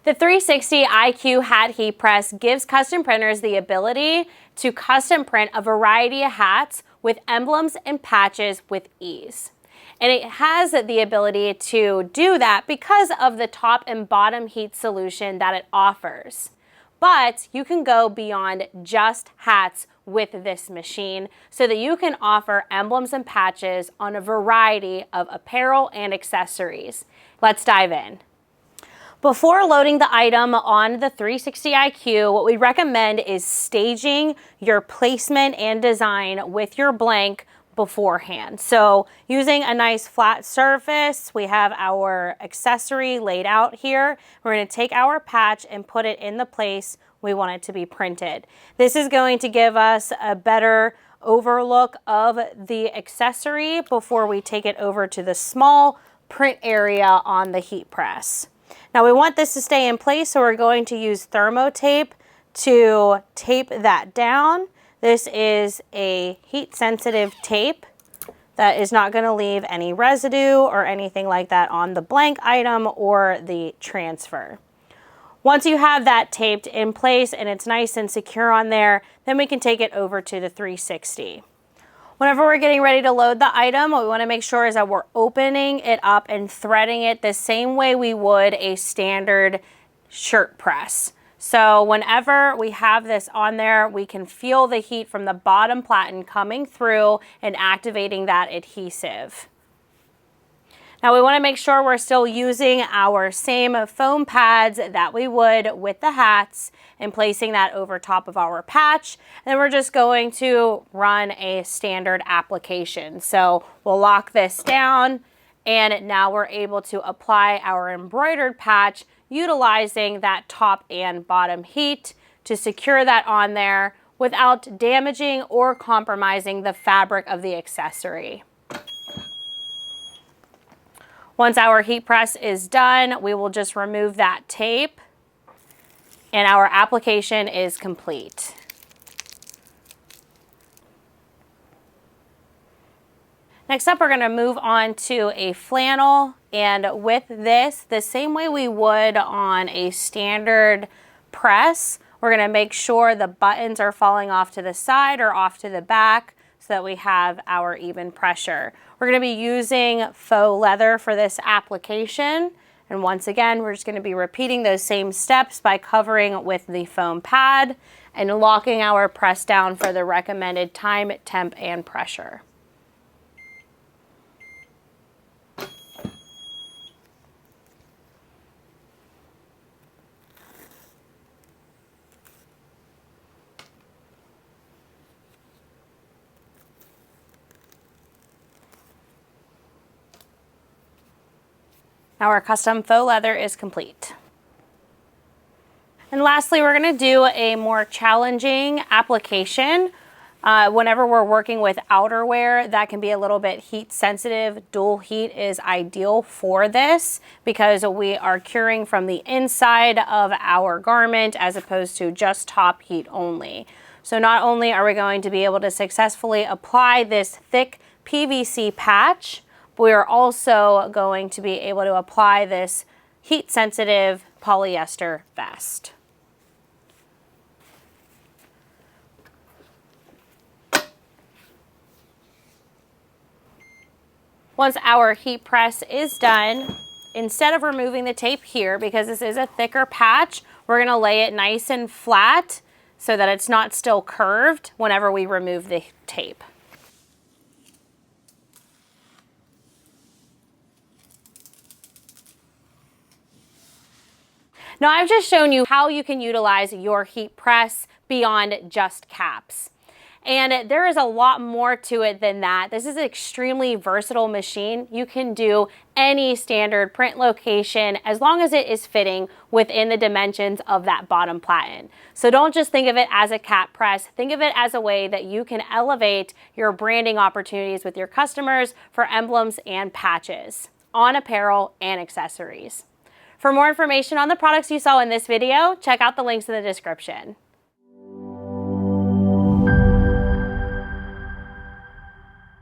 The 360 IQ hat heat press gives custom printers the ability to custom print a variety of hats with emblems and patches with ease. And it has the ability to do that because of the top and bottom heat solution that it offers. But you can go beyond just hats with this machine so that you can offer emblems and patches on a variety of apparel and accessories. Let's dive in. Before loading the item on the 360 IQ, what we recommend is staging your placement and design with your blank beforehand. So using a nice flat surface, we have our accessory laid out here. We're going to take our patch and put it in the place we want it to be printed. This is going to give us a better overlook of the accessory before we take it over to the small print area on the heat press. Now we want this to stay in place, so we're going to use thermo tape to tape that down. This is a heat sensitive tape that is not going to leave any residue or anything like that on the blank item or the transfer. Once you have that taped in place and it's nice and secure on there, then we can take it over to the 360. Whenever we're getting ready to load the item, what we want to make sure is that we're opening it up and threading it the same way we would a standard shirt press. So whenever we have this on there, we can feel the heat from the bottom platen coming through and activating that adhesive. Now we want to make sure we're still using our same foam pads that we would with the hats and placing that over top of our patch. And then we're just going to run a standard application. So we'll lock this down, and now we're able to apply our embroidered patch utilizing that top and bottom heat to secure that on there without damaging or compromising the fabric of the accessory. Once our heat press is done, we will just remove that tape and our application is complete. Next up, we're going to move on to a flannel, and with this, the same way we would on a standard press, we're going to make sure the buttons are falling off to the side or off to the back so that we have our even pressure. We're going to be using faux leather for this application, and once again, we're just going to be repeating those same steps by covering with the foam pad and locking our press down for the recommended time, temp, and pressure. Now our custom faux leather is complete. And lastly, we're going to do a more challenging application. Whenever we're working with outerwear that can be a little bit heat sensitive, dual heat is ideal for this because we are curing from the inside of our garment as opposed to just top heat only. So not only are we going to be able to successfully apply this thick PVC patch, we are also going to be able to apply this heat-sensitive polyester vest. Once our heat press is done, instead of removing the tape here, because this is a thicker patch, we're going to lay it nice and flat so that it's not still curved whenever we remove the tape. Now I've just shown you how you can utilize your heat press beyond just caps. And there is a lot more to it than that. This is an extremely versatile machine. You can do any standard print location as long as it is fitting within the dimensions of that bottom platen. So don't just think of it as a cap press. Think of it as a way that you can elevate your branding opportunities with your customers for emblems and patches on apparel and accessories. For more information on the products you saw in this video, check out the links in the description.